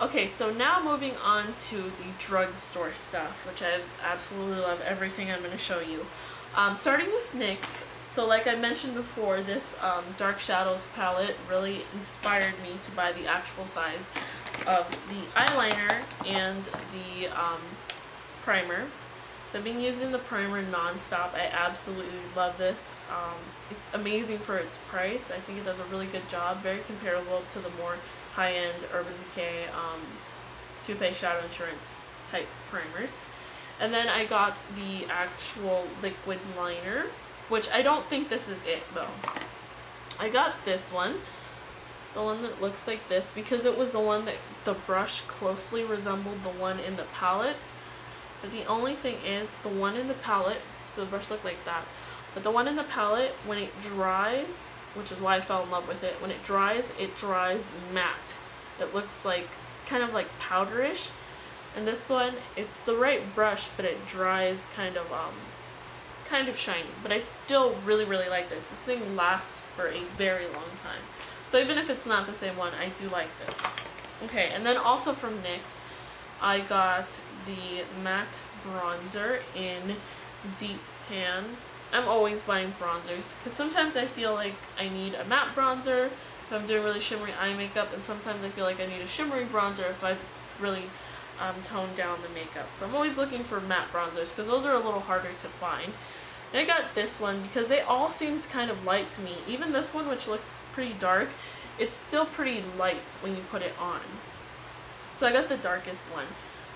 Okay, so now moving on to the drugstore stuff, which I absolutely love everything I'm going to show you. Starting with NYX, so like I mentioned before, this Dark Shadows palette really inspired me to buy the actual size of the eyeliner and the primer. So I've been using the primer non-stop. I absolutely love this. It's amazing for its price. I think it does a really good job, very comparable to the more high-end Urban Decay Too Faced Shadow Insurance type primers. And then I got the actual liquid liner, which I don't think this is it though. I got this one, the one that looks like this, because it was the one that the brush closely resembled the one in the palette. But the only thing is, the one in the palette, so the brush looked like that, but the one in the palette, when it dries, which is why I fell in love with it, when it dries matte. It looks like, kind of like powderish. And this one, it's the right brush, but it dries kind of shiny. But I still really, really like this. This thing lasts for a very long time. So even if it's not the same one, I do like this. Okay, and then also from NYX, I got the matte bronzer in Deep Tan. I'm always buying bronzers because sometimes I feel like I need a matte bronzer if I'm doing really shimmery eye makeup, and sometimes I feel like I need a shimmery bronzer if I've really toned down the makeup. So I'm always looking for matte bronzers because those are a little harder to find. And I got this one because they all seemed kind of light to me. Even this one, which looks pretty dark, it's still pretty light when you put it on. So I got the darkest one,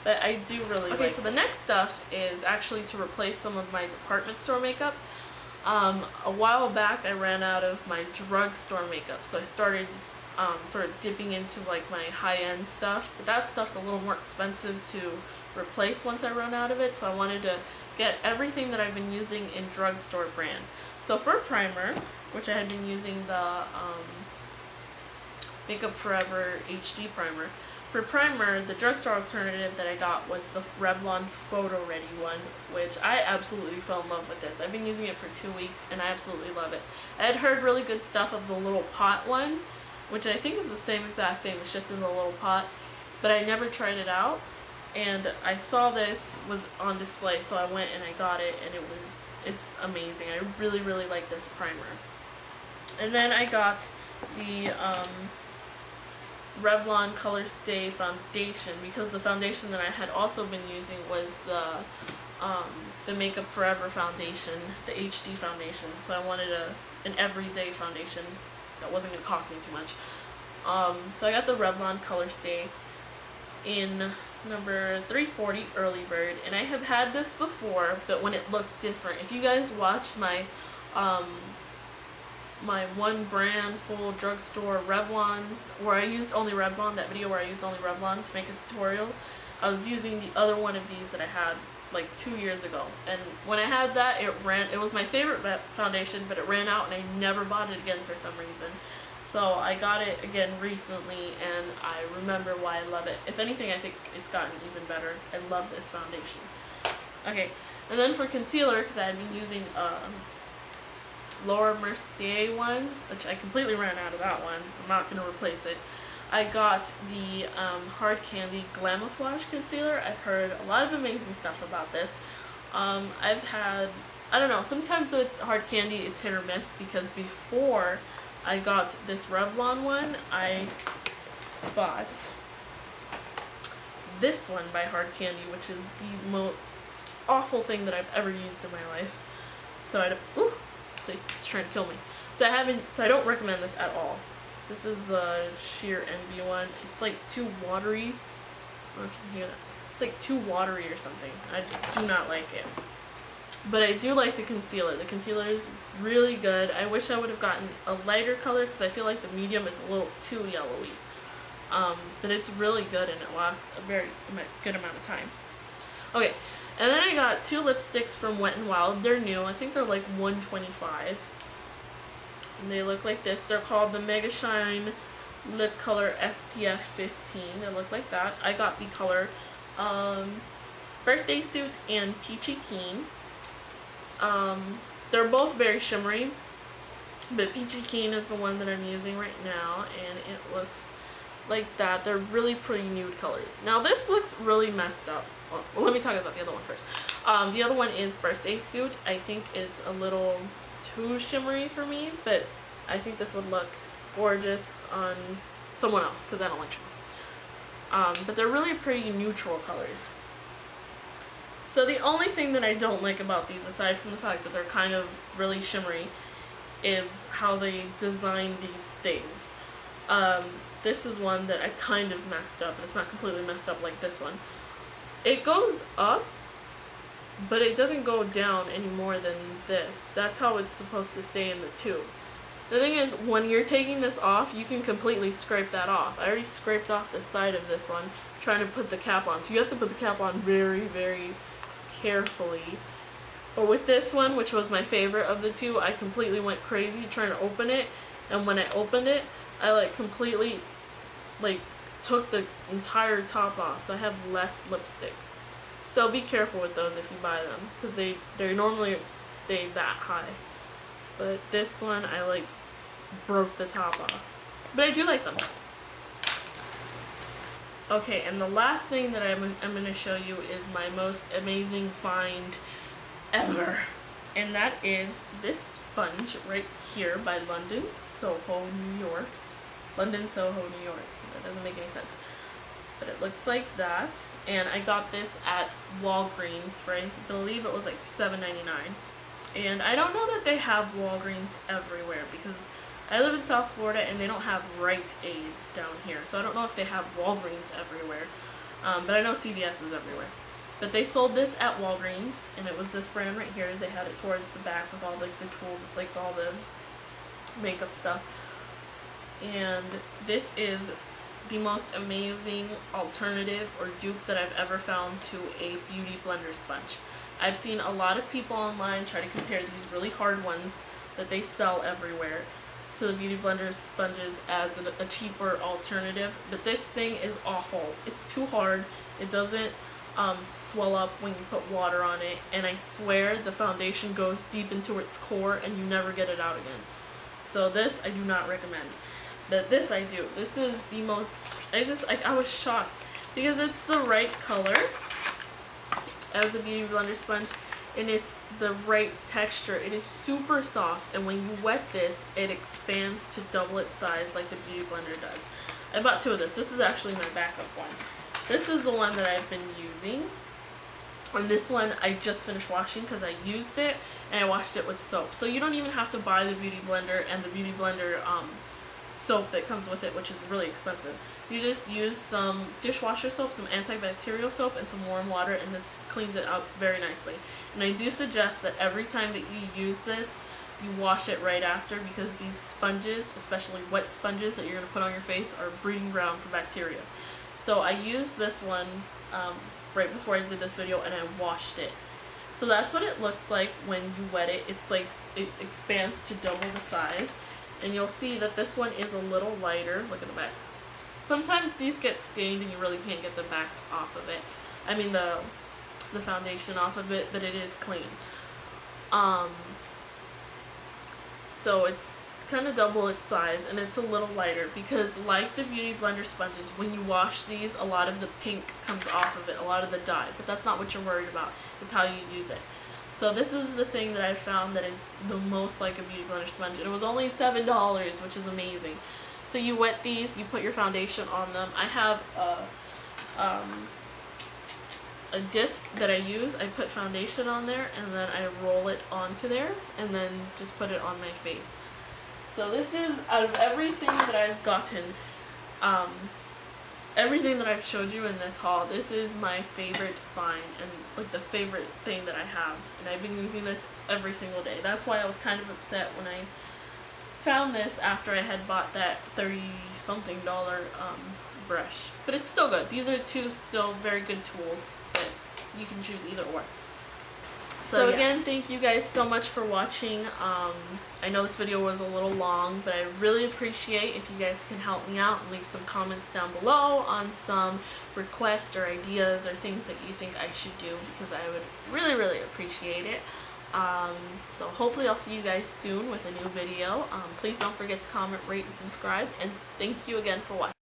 but I do really like it. Okay, so the next stuff is actually to replace some of my department store makeup. A while back I ran out of my drugstore makeup, so I started sort of dipping into like my high-end stuff, but that stuff's a little more expensive to replace once I run out of it, so I wanted to get everything that I've been using in drugstore brand. So for primer, which I had been using the Makeup Forever HD primer. For primer, the drugstore alternative that I got was the Revlon Photo Ready one, which I absolutely fell in love with this. I've been using it for 2 weeks and I absolutely love it. I had heard really good stuff of the little pot one, which I think is the same exact thing, it's just in the little pot, but I never tried it out. And I saw this was on display, so I went and I got it, and it's amazing. I really, really like this primer. And then I got the Revlon Color Stay foundation, because the foundation that I had also been using was the Makeup Forever foundation, the HD foundation. So I wanted an everyday foundation that wasn't going to cost me too much. So I got the Revlon Color Stay in number 340 Early Bird, and I have had this before, but when it looked different. If you guys watched my my one brand full drugstore Revlon, where I used only Revlon, that video where I used only Revlon to make a tutorial, I was using the other one of these that I had like 2 years ago, and when I had that, it was my favorite foundation, but it ran out and I never bought it again for some reason. So I got it again recently, and I remember why I love it. If anything, I think it's gotten even better. I love this foundation. Okay, and then for concealer, because I had been using Laura Mercier one, which I completely ran out of that one. I'm not going to replace it. I got the Hard Candy Glamouflage Concealer. I've heard a lot of amazing stuff about this. I've had, I don't know, sometimes with Hard Candy it's hit or miss, because before I got this Revlon one, I bought this one by Hard Candy, which is the most awful thing that I've ever used in my life. So it's trying to kill me. So I don't recommend this at all. This is the Sheer Envy one. It's like too watery. I don't know if you can hear that. It's like too watery or something. I do not like it. But I do like the concealer. The concealer is really good. I wish I would have gotten a lighter color because I feel like the medium is a little too yellowy. But it's really good and it lasts a very good amount of time. Okay, and then I got 2 lipsticks from Wet n Wild. They're new. I think they're like $125. And they look like this. They're called the Mega Shine Lip Color SPF 15. They look like that. I got the color Birthday Suit and Peachy Keen. They're both very shimmery, but Peachy Keen is the one that I'm using right now, and it looks like that. They're really pretty nude colors. Now this looks really messed up. Well, let me talk about the other one first. The other one is Birthday Suit. I think it's a little too shimmery for me, but I think this would look gorgeous on someone else because I don't like shimmer. But they're really pretty neutral colors. So the only thing that I don't like about these, aside from the fact that they're kind of really shimmery, is how they design these things. This is one that I kind of messed up, and it's not completely messed up like this one. It goes up, but it doesn't go down any more than this. That's how it's supposed to stay in the tube. The thing is, when you're taking this off, you can completely scrape that off. I already scraped off the side of this one, trying to put the cap on. So you have to put the cap on very, very carefully. But with this one, which was my favorite of the two, I completely went crazy trying to open it. And when I opened it, I like completely like took the entire top off, so I have less lipstick. So be careful with those if you buy them, because they normally stay that high. But this one, I like broke the top off. But I do like them. Okay, and the last thing that I'm going to show you is my most amazing find ever. And that is this sponge right here by London, Soho, New York. London, Soho, New York. That doesn't make any sense. But it looks like that. And I got this at Walgreens for, I believe it was like $7.99. And I don't know that they have Walgreens everywhere, because I live in South Florida and they don't have Rite Aids down here. So I don't know if they have Walgreens everywhere. But I know CVS is everywhere. But they sold this at Walgreens, and it was this brand right here. They had it towards the back with all like the tools, like all the makeup stuff. And this is the most amazing alternative or dupe that I've ever found to a beauty blender sponge. I've seen a lot of people online try to compare these really hard ones that they sell everywhere to the beauty blender sponges as a cheaper alternative, but this thing is awful. It's too hard. It doesn't swell up when you put water on it, and I swear the foundation goes deep into its core and you never get it out again. So this I do not recommend. But this I do. This is the most, I was shocked because it's the right color as a beauty blender sponge, and it's the right texture. It is super soft, and when you wet this, it expands to double its size like the beauty blender does. I bought two of this. This is actually my backup one. This is the one that I've been using. And this one I just finished washing because I used it and I washed it with soap. So you don't even have to buy the beauty blender and the beauty blender soap that comes with it, which is really expensive. You just use some dishwasher soap, some antibacterial soap, and some warm water, and this cleans it out very nicely. And I do suggest that every time that you use this, you wash it right after, because these sponges, especially wet sponges that you're going to put on your face, are a breeding ground for bacteria. So I used this one right before I did this video, and I washed it. So that's what it looks like when you wet it. It's like it expands to double the size. And you'll see that this one is a little lighter. Look at the back. Sometimes these get stained and you really can't get the back off of it. I mean the foundation off of it, but it is clean. So it's kind of double its size, and it's a little lighter because, like the beauty blender sponges, when you wash these, a lot of the pink comes off of it, a lot of the dye. But that's not what you're worried about. It's how you use it. So this is the thing that I found that is the most like a beauty blender sponge, and it was only $7, which is amazing. So you wet these, you put your foundation on them. I have a disc that I use. I put foundation on there, and then I roll it onto there, and then just put it on my face. So this is, out of everything that I've gotten, everything that I've showed you in this haul, this is my favorite find, and like the favorite thing that I have. And I've been using this every single day. That's why I was kind of upset when I found this after I had bought that $30-something brush. But it's still good. These are two still very good tools that you can choose either or. So again, thank you guys so much for watching. I know this video was a little long, but I really appreciate if you guys can help me out and leave some comments down below on some requests or ideas or things that you think I should do, because I would really, really appreciate it. So hopefully I'll see you guys soon with a new video. Please don't forget to comment, rate, and subscribe, and thank you again for watching.